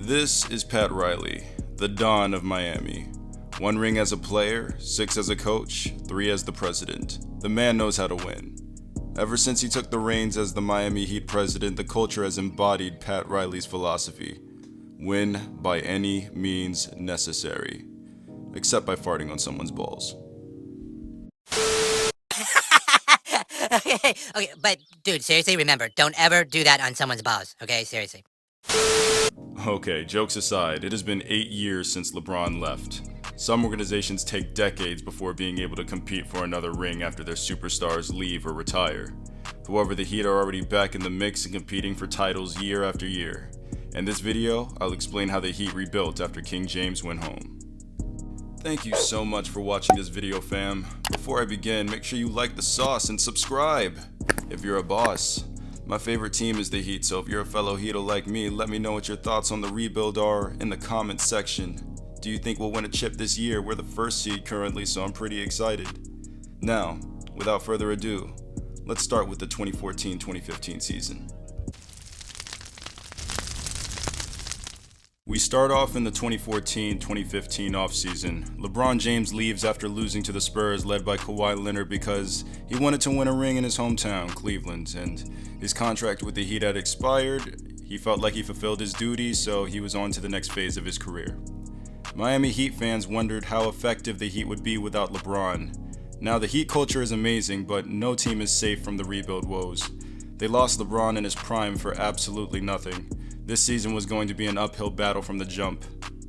This is Pat Riley, the Don of Miami. 1 ring as a player, 6 as a coach, 3 as the president. The man knows how to win. Ever since he took the reins as the Miami Heat president, the culture has embodied Pat Riley's philosophy. Win by any means necessary. Except by farting on someone's balls. Okay, but dude, seriously, remember, don't ever do that on someone's balls, okay? Seriously. Okay, jokes aside, it has been 8 years since LeBron left. Some organizations take decades before being able to compete for another ring after their superstars leave or retire. However, the Heat are already back in the mix and competing for titles year after year. In this video, I'll explain how the Heat rebuilt after King James went home. Thank you so much for watching this video, fam. Before I begin, make sure you like the sauce and subscribe if you're a boss. My favorite team is the Heat, so if you're a fellow Heater like me, let me know what your thoughts on the rebuild are in the comments section. Do you think we'll win a chip this year? We're the first seed currently, so I'm pretty excited. Now, without further ado, let's start with the 2014-2015 season. We start off in the 2014-2015 offseason. LeBron James leaves after losing to the Spurs led by Kawhi Leonard because he wanted to win a ring in his hometown, Cleveland, and his contract with the Heat had expired. He felt like he fulfilled his duty, so he was on to the next phase of his career. Miami Heat fans wondered how effective the Heat would be without LeBron. Now, the Heat culture is amazing, but no team is safe from the rebuild woes. They lost LeBron in his prime for absolutely nothing. This season was going to be an uphill battle from the jump.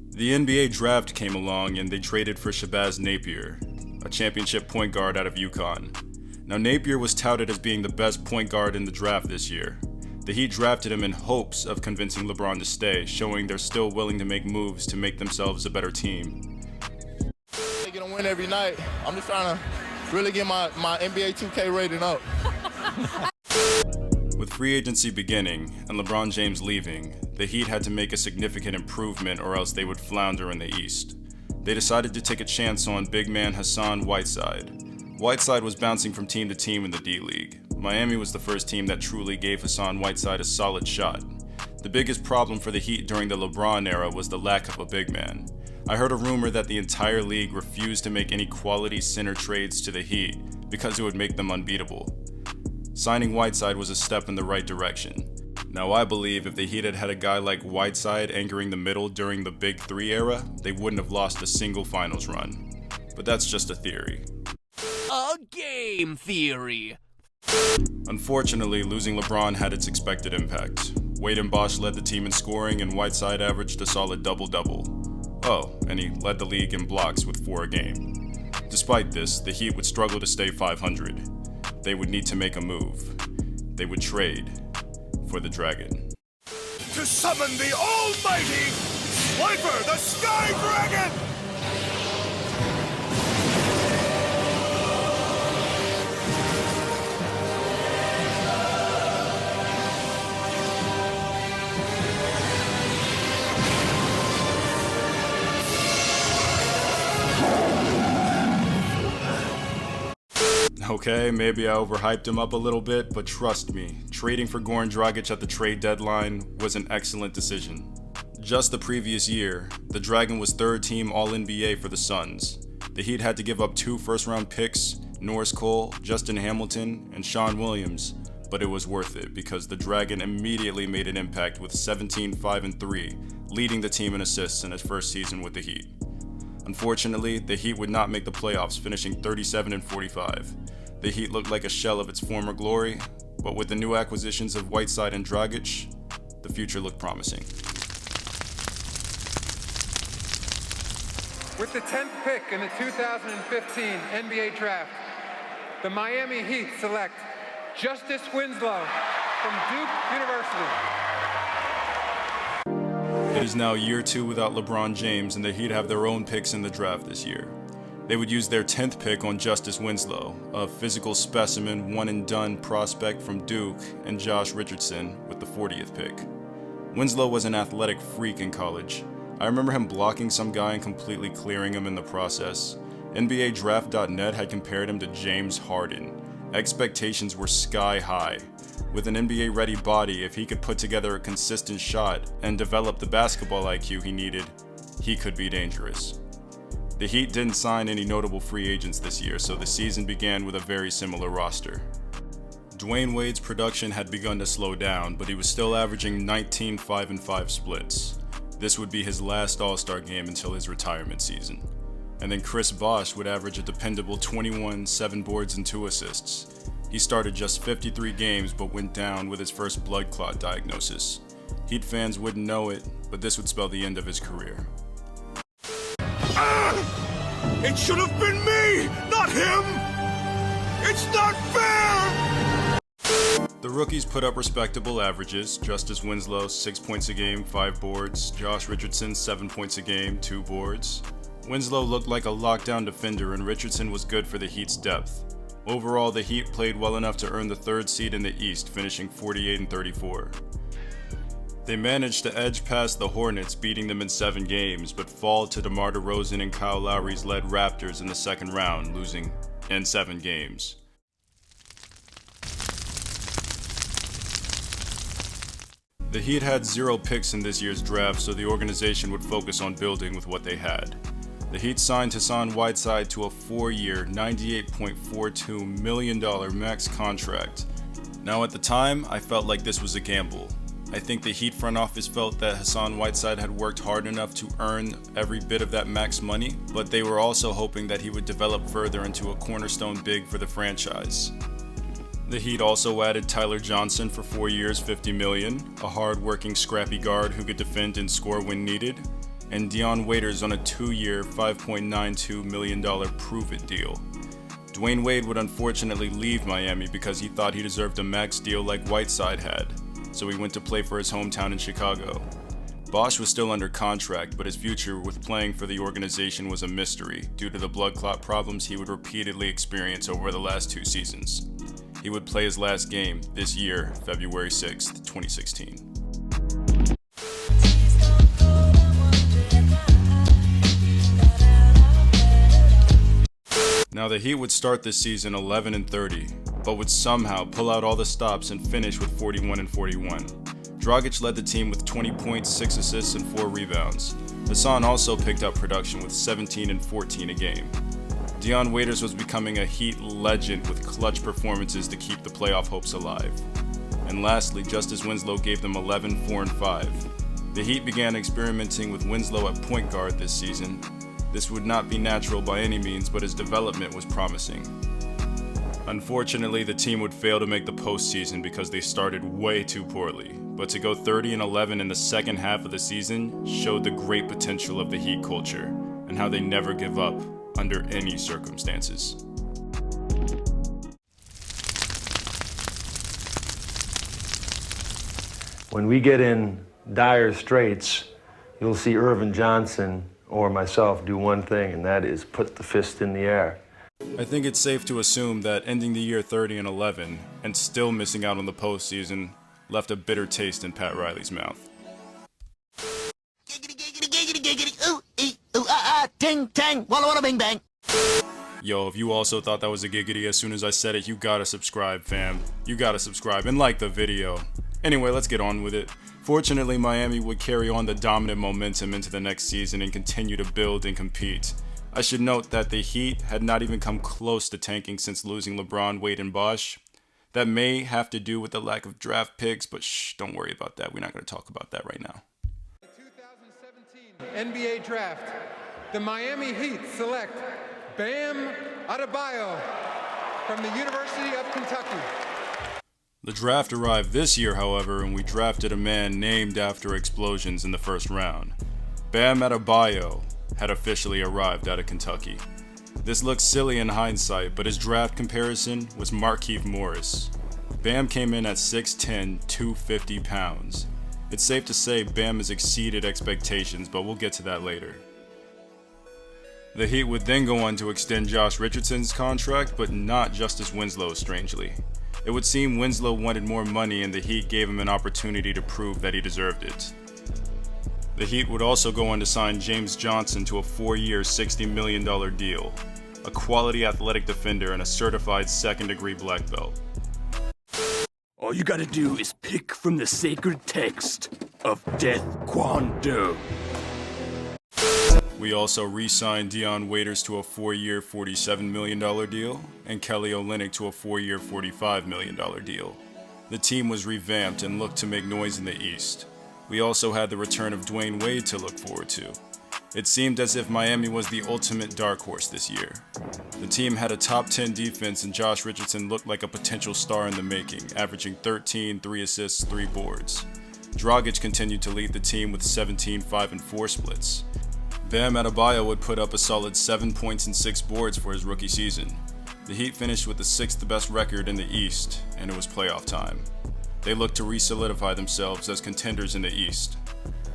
The NBA draft came along and they traded for Shabazz Napier, a championship point guard out of UConn. Now, Napier was touted as being the best point guard in the draft this year. The Heat drafted him in hopes of convincing LeBron to stay, showing they're still willing to make moves to make themselves a better team. They're gonna win every night. I'm just trying to really get my NBA 2K rating up. With free agency beginning and LeBron James leaving, the Heat had to make a significant improvement or else they would flounder in the East. They decided to take a chance on big man Hassan Whiteside. Whiteside was bouncing from team to team in the D-League. Miami was the first team that truly gave Hassan Whiteside a solid shot. The biggest problem for the Heat during the LeBron era was the lack of a big man. I heard a rumor that the entire league refused to make any quality center trades to the Heat because it would make them unbeatable. Signing Whiteside was a step in the right direction. Now, I believe if the Heat had had a guy like Whiteside anchoring the middle during the Big Three era, they wouldn't have lost a single finals run. But that's just a theory. A game theory. Unfortunately, losing LeBron had its expected impact. Wade and Bosh led the team in scoring and Whiteside averaged a solid double-double. Oh, and he led the league in blocks with 4 a game. Despite this, the Heat would struggle to stay 500. They would need to make a move. They would trade for the Dragon. To summon the almighty Swiper, the Sky Dragon! Okay, maybe I overhyped him up a little bit, but trust me, trading for Goran Dragic at the trade deadline was an excellent decision. Just the previous year, the Dragon was 3rd team All-NBA for the Suns. The Heat had to give up 2 first-round picks, Norris Cole, Justin Hamilton, and Sean Williams, but it was worth it because the Dragon immediately made an impact with 17-5-3, leading the team in assists in his first season with the Heat. Unfortunately, the Heat would not make the playoffs, finishing 37-45. The Heat looked like a shell of its former glory, but with the new acquisitions of Whiteside and Dragic, the future looked promising. With the 10th pick in the 2015 NBA Draft, the Miami Heat select Justice Winslow from Duke University. It is now year 2 without LeBron James, and the Heat have their own picks in the draft this year. They would use their 10th pick on Justice Winslow, a physical specimen, one-and-done prospect from Duke, and Josh Richardson with the 40th pick. Winslow was an athletic freak in college. I remember him blocking some guy and completely clearing him in the process. NBA Draft.net had compared him to James Harden. Expectations were sky high. With an NBA-ready body, if he could put together a consistent shot and develop the basketball IQ he needed, he could be dangerous. The Heat didn't sign any notable free agents this year, so the season began with a very similar roster. Dwayne Wade's production had begun to slow down, but he was still averaging 19 5-5 splits. This would be his last All-Star game until his retirement season. And then Chris Bosh would average a dependable 21, 7 boards and 2 assists. He started just 53 games but went down with his first blood clot diagnosis. Heat fans wouldn't know it, but this would spell the end of his career. It should have been me, not him! It's not fair! The rookies put up respectable averages. Justice Winslow, 6 points a game, 5 boards. Josh Richardson, 7 points a game, 2 boards. Winslow looked like a lockdown defender and Richardson was good for the Heat's depth. Overall, the Heat played well enough to earn the 3rd seed in the East, finishing 48-34. They managed to edge past the Hornets, beating them in 7 games, but fall to DeMar DeRozan and Kyle Lowry's led Raptors in the 2nd round, losing in 7 games. The Heat had 0 picks in this year's draft, so the organization would focus on building with what they had. The Heat signed Hassan Whiteside to a 4-year, $98.42 million max contract. Now at the time, I felt like this was a gamble. I think the Heat front office felt that Hassan Whiteside had worked hard enough to earn every bit of that max money, but they were also hoping that he would develop further into a cornerstone big for the franchise. The Heat also added Tyler Johnson for 4 years, $50 million, a hard-working, scrappy guard who could defend and score when needed, and Dion Waiters on a 2-year, $5.92 million prove-it deal. Dwayne Wade would unfortunately leave Miami because he thought he deserved a max deal like Whiteside had, so he went to play for his hometown in Chicago. Bosh was still under contract, but his future with playing for the organization was a mystery due to the blood clot problems he would repeatedly experience over the last 2 seasons. He would play his last game this year, February 6, 2016. Now the Heat would start this season 11-30, but would somehow pull out all the stops and finish with 41-41. Dragic led the team with 20 points, 6 assists, and 4 rebounds. Hassan also picked up production with 17 and 14 a game. Dion Waiters was becoming a Heat legend with clutch performances to keep the playoff hopes alive. And lastly, Justice Winslow gave them 11, 4, and 5. The Heat began experimenting with Winslow at point guard this season. This would not be natural by any means, but his development was promising. Unfortunately, the team would fail to make the postseason because they started way too poorly, but to go 30-11 in the second half of the season showed the great potential of the Heat culture and how they never give up under any circumstances. When we get in dire straits, you'll see Irvin Johnson or myself do one thing, and that is put the fist in the air. I think it's safe to assume that ending the year 30-11 and still missing out on the postseason left a bitter taste in Pat Riley's mouth. Giggity, giggity, giggity, giggity, ooh, ee, ooh, ah, ah, ting, tang, walla, walla, bing, bang. Yo, if you also thought that was a giggity as soon as I said it, you gotta subscribe, fam. You gotta subscribe and like the video. Anyway, let's get on with it. Fortunately, Miami would carry on the dominant momentum into the next season and continue to build and compete. I should note that the Heat had not even come close to tanking since losing LeBron, Wade, and Bosh. That may have to do with the lack of draft picks, but shh, don't worry about that. We're not going to talk about that right now. The 2017 NBA Draft, the Miami Heat select Bam Adebayo from the University of Kentucky. The draft arrived this year, however, and we drafted a man named after explosions in the first round. Bam Adebayo had officially arrived out of Kentucky. This looks silly in hindsight, but his draft comparison was Markieff Morris. Bam came in at 6'10", 250 pounds. It's safe to say Bam has exceeded expectations, but we'll get to that later. The Heat would then go on to extend Josh Richardson's contract, but not Justice Winslow, strangely. It would seem Winslow wanted more money and the Heat gave him an opportunity to prove that he deserved it. The Heat would also go on to sign James Johnson to a 4-year, $60 million deal. a quality athletic defender, and a certified second-degree black belt. All you gotta do is pick from the sacred text of Death Kwon Do. We also re-signed Dion Waiters to a 4-year, $47 million deal, and Kelly Olynyk to a 4-year, $45 million deal. The team was revamped and looked to make noise in the East. We also had the return of Dwayne Wade to look forward to. It seemed as if Miami was the ultimate dark horse this year. The team had a top 10 defense, and Josh Richardson looked like a potential star in the making, averaging 13, 3 assists, 3 boards. Dragic continued to lead the team with 17, 5, and 4 splits. Bam Adebayo would put up a solid 7 points and 6 boards for his rookie season. The Heat finished with the 6th best record in the East, and it was playoff time. They looked to re-solidify themselves as contenders in the East.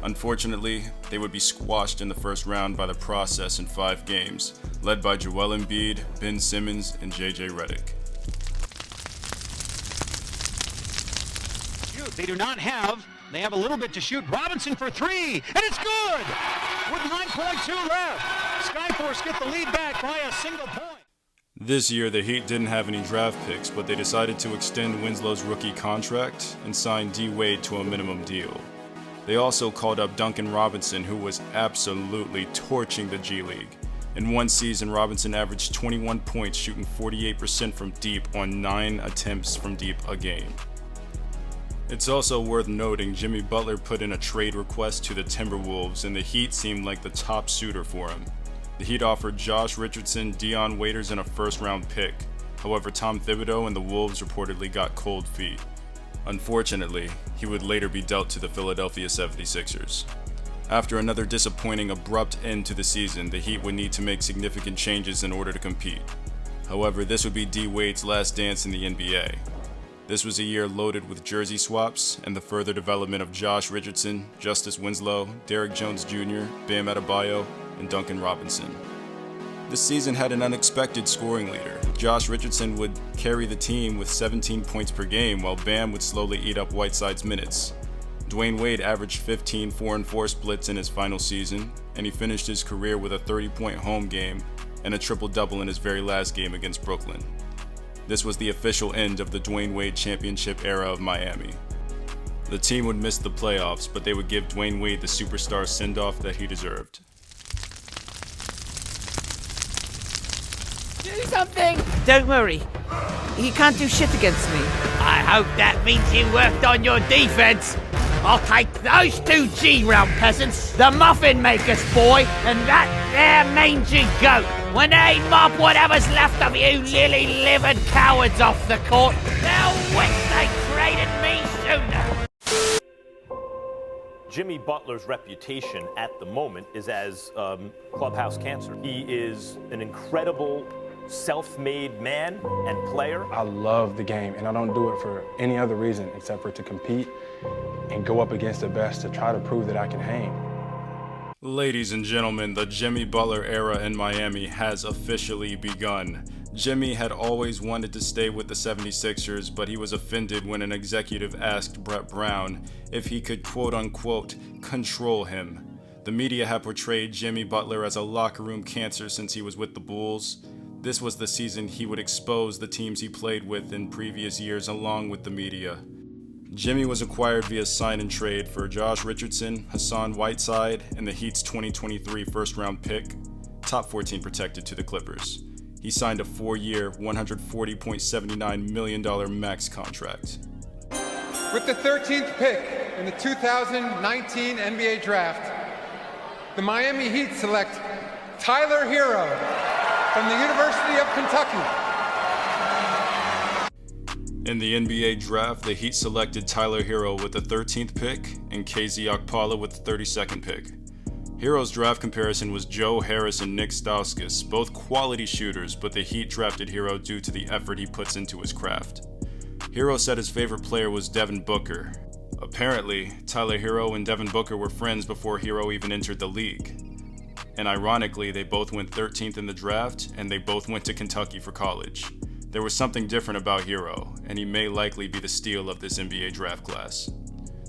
Unfortunately, they would be squashed in the first round by the process in 5 games, led by Joel Embiid, Ben Simmons, and JJ Redick. They do not have. They have a little bit to shoot. Robinson for 3, and it's good! With 9.2 left, Skyforce get the lead back by a single point. This year, the Heat didn't have any draft picks, but they decided to extend Winslow's rookie contract and sign D. Wade to a minimum deal. They also called up Duncan Robinson, who was absolutely torching the G League. In one season, Robinson averaged 21 points, shooting 48% from deep on 9 attempts from deep a game. It's also worth noting Jimmy Butler put in a trade request to the Timberwolves, and the Heat seemed like the top suitor for him. The Heat offered Josh Richardson, Dion Waiters, and a first-round pick. However, Tom Thibodeau and the Wolves reportedly got cold feet. Unfortunately, he would later be dealt to the Philadelphia 76ers. After another disappointing, abrupt end to the season, the Heat would need to make significant changes in order to compete. However, this would be D. Wade's last dance in the NBA. This was a year loaded with jersey swaps and the further development of Josh Richardson, Justice Winslow, Derrick Jones Jr., Bam Adebayo, and Duncan Robinson. This season had an unexpected scoring leader. Josh Richardson would carry the team with 17 points per game, while Bam would slowly eat up Whiteside's minutes. Dwayne Wade averaged 15 4-and-4 splits in his final season, and he finished his career with a 30-point home game and a triple-double in his very last game against Brooklyn. This was the official end of the Dwayne Wade championship era of Miami. The team would miss the playoffs, but they would give Dwayne Wade the superstar send-off that he deserved. Do something! Don't worry. He can't do shit against me. I hope that means you worked on your defense. I'll take those 2 G-round peasants, the muffin makers, boy, and that there mangy goat. When they mop whatever's left of you lily-livered cowards off the court, they'll wish they traded me sooner. Jimmy Butler's reputation at the moment is as clubhouse cancer. He is an incredible self-made man and player. I love the game, and I don't do it for any other reason except for to compete and go up against the best to try to prove that I can hang. Ladies and gentlemen, the Jimmy Butler era in Miami has officially begun. Jimmy had always wanted to stay with the 76ers, but he was offended when an executive asked Brett Brown if he could quote-unquote control him. The media had portrayed Jimmy Butler as a locker room cancer since he was with the Bulls. This was the season he would expose the teams he played with in previous years along with the media. Jimmy was acquired via sign and trade for Josh Richardson, Hassan Whiteside, and the Heat's 2023 first-round pick, top 14 protected to the Clippers. He signed a 4-year, $140.79 million max contract. With the 13th pick in the 2019 NBA Draft, the Miami Heat select Tyler Herro from the University of Kentucky. In the NBA Draft, the Heat selected Tyler Herro with the 13th pick and KZ Okpala with the 32nd pick. Herro's draft comparison was Joe Harris and Nick Stauskas, both quality shooters, but the Heat drafted Herro due to the effort he puts into his craft. Herro said his favorite player was Devin Booker. Apparently, Tyler Herro and Devin Booker were friends before Herro even entered the league. And ironically, they both went 13th in the draft, and they both went to Kentucky for college. There was something different about Herro, and he may likely be the steal of this NBA draft class.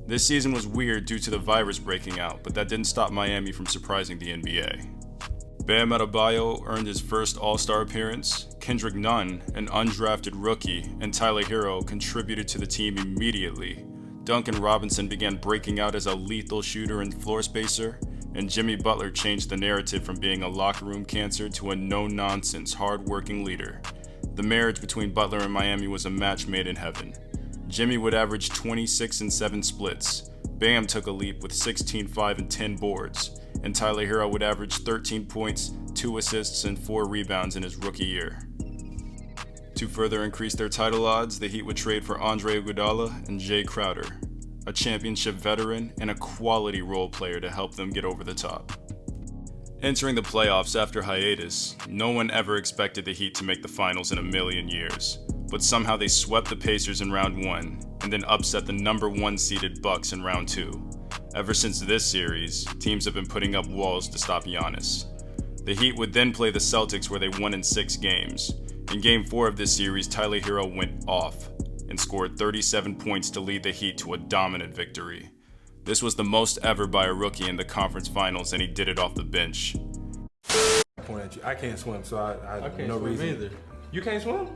This season was weird due to the virus breaking out, but that didn't stop Miami from surprising the NBA. Bam Adebayo earned his first All-Star appearance, Kendrick Nunn, an undrafted rookie, and Tyler Herro contributed to the team immediately. Duncan Robinson began breaking out as a lethal shooter and floor spacer, and Jimmy Butler changed the narrative from being a locker room cancer to a no-nonsense, hard-working leader. The marriage between Butler and Miami was a match made in heaven. Jimmy would average 26 and 7 splits. Bam took a leap with 16, 5, and 10 boards, and Tyler Herro would average 13 points, 2 assists, and 4 rebounds in his rookie year. To further increase their title odds, the Heat would trade for Andre Iguodala and Jay Crowder, a championship veteran and a quality role player to help them get over the top. Entering the playoffs after hiatus, no one ever expected the Heat to make the finals in a million years, but somehow they swept the Pacers in round 1 and then upset the number 1 seeded Bucks in round 2. Ever since this series, teams have been putting up walls to stop Giannis. The Heat would then play the Celtics, where they won in 6 games. In Game 4 of this series, Tyler Herro went off and scored 37 points to lead the Heat to a dominant victory. This was the most ever by a rookie in the conference finals, and he did it off the bench. Point at you. I can't swim, so I can't no swim reason. either. You can't swim?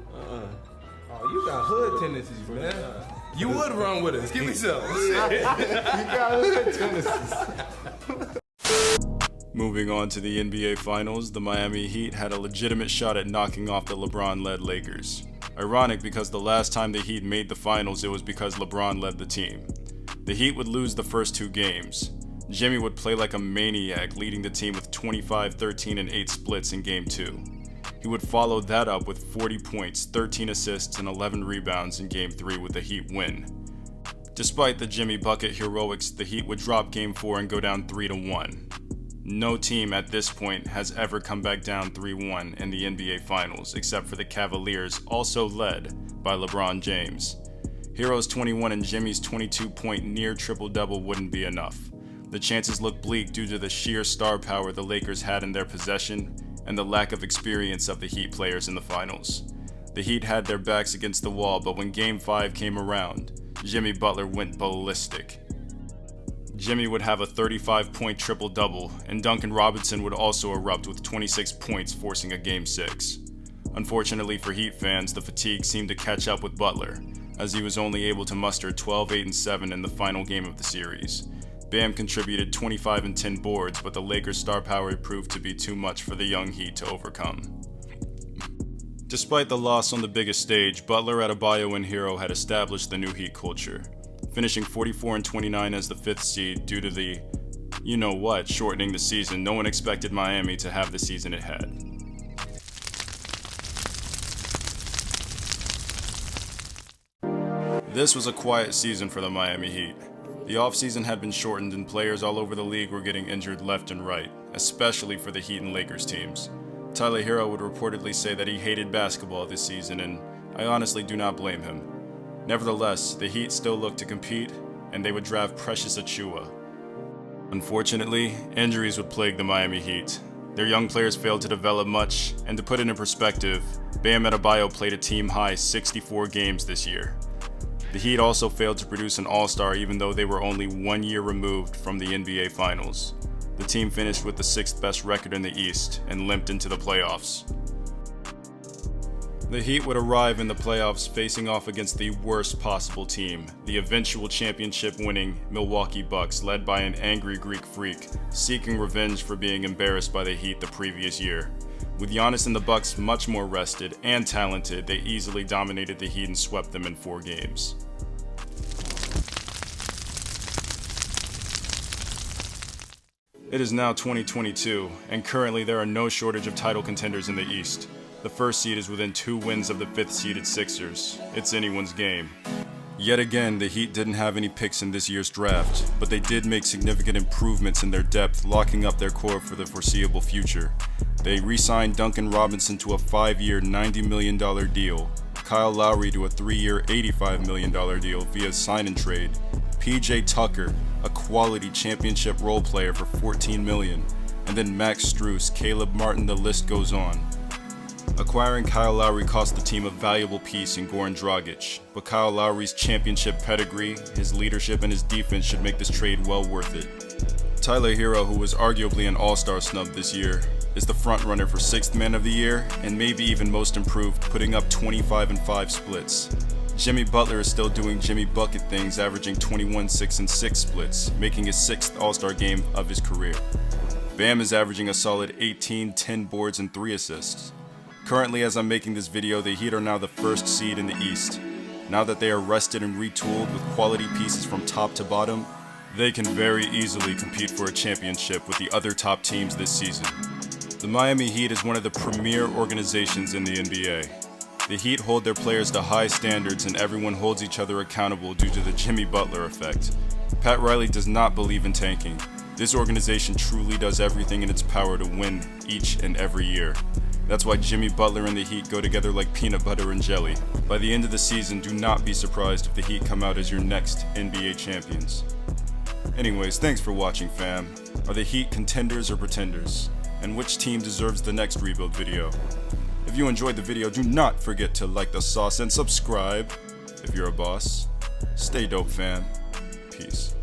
Oh, you got hood tendencies, man. You would run with us. Give me some. You got hood tendencies. Moving on to the NBA Finals, the Miami Heat had a legitimate shot at knocking off the LeBron-led Lakers. Ironic, because the last time the Heat made the finals, it was because LeBron led the team. The Heat would lose the first 2 games. Jimmy would play like a maniac, leading the team with 25, 13, and 8 splits in Game 2. He would follow that up with 40 points, 13 assists, and 11 rebounds in Game 3 with the Heat win. Despite the Jimmy Bucket heroics, the Heat would drop Game 4 and go down 3-1. No team at this point has ever come back down 3-1 in the NBA Finals, except for the Cavaliers, also led by LeBron James. Herro's 21 and Jimmy's 22-point near triple-double wouldn't be enough. The chances looked bleak due to the sheer star power the Lakers had in their possession and the lack of experience of the Heat players in the finals. The Heat had their backs against the wall, but when Game 5 came around, Jimmy Butler went ballistic. Jimmy would have a 35-point triple-double, and Duncan Robinson would also erupt with 26 points, forcing a Game 6. Unfortunately for Heat fans, the fatigue seemed to catch up with Butler, as he was only able to muster 12, 8, and 7 in the final game of the series. Bam contributed 25 and 10 boards, but the Lakers' star power proved to be too much for the young Heat to overcome. Despite the loss on the biggest stage, Butler, Adebayo, and Herro had established the new Heat culture, finishing 44 and 29 as the 5th seed due to the, shortening the season. No one expected Miami to have the season it had. This was a quiet season for the Miami Heat. The offseason had been shortened and players all over the league were getting injured left and right, especially for the Heat and Lakers teams. Tyler Herro would reportedly say that he hated basketball this season, and I honestly do not blame him. Nevertheless, the Heat still looked to compete, and they would draft Precious Achiuwa. Unfortunately, injuries would plague the Miami Heat. Their young players failed to develop much, and to put it in perspective, Bam Adebayo played a team-high 64 games this year. The Heat also failed to produce an All-Star even though they were only 1 year removed from the NBA Finals. The team finished with the 6th best record in the East and limped into the playoffs. The Heat would arrive in the playoffs facing off against the worst possible team, the eventual championship-winning Milwaukee Bucks, led by an angry Greek freak, seeking revenge for being embarrassed by the Heat the previous year. With Giannis and the Bucks much more rested and talented, they easily dominated the Heat and swept them in 4 games. It is now 2022, and currently there are no shortage of title contenders in the East. The 1st seed is within 2 wins of the 5th-seeded Sixers. It's anyone's game. Yet again, the Heat didn't have any picks in this year's draft, but they did make significant improvements in their depth, locking up their core for the foreseeable future. They re-signed Duncan Robinson to a 5-year, $90 million deal, Kyle Lowry to a 3-year, $85 million deal via sign and trade, PJ Tucker, a quality championship role player for $14 million, and then Max Strus, Caleb Martin, the list goes on. Acquiring Kyle Lowry cost the team a valuable piece in Goran Dragic, but Kyle Lowry's championship pedigree, his leadership, and his defense should make this trade well worth it. Tyler Herro, who was arguably an all-star snub this year, is the front runner for 6th Man of the Year and maybe even most improved, putting up 25 and 5 splits. Jimmy Butler is still doing Jimmy Bucket things, averaging 21, 6 and 6 splits, making his 6th All-Star game of his career. Bam is averaging a solid 18, 10 boards and 3 assists. Currently, as I'm making this video, the Heat are now the 1st seed in the East. Now that they are rested and retooled with quality pieces from top to bottom, they can very easily compete for a championship with the other top teams this season. The Miami Heat is one of the premier organizations in the NBA. The Heat hold their players to high standards and everyone holds each other accountable due to the Jimmy Butler effect. Pat Riley does not believe in tanking. This organization truly does everything in its power to win each and every year. That's why Jimmy Butler and the Heat go together like peanut butter and jelly. By the end of the season, do not be surprised if the Heat come out as your next NBA champions. Anyways, thanks for watching, fam. Are the Heat contenders or pretenders? And which team deserves the next rebuild video? If you enjoyed the video, do not forget to like the sauce and subscribe if you're a boss. Stay dope, fam. Peace.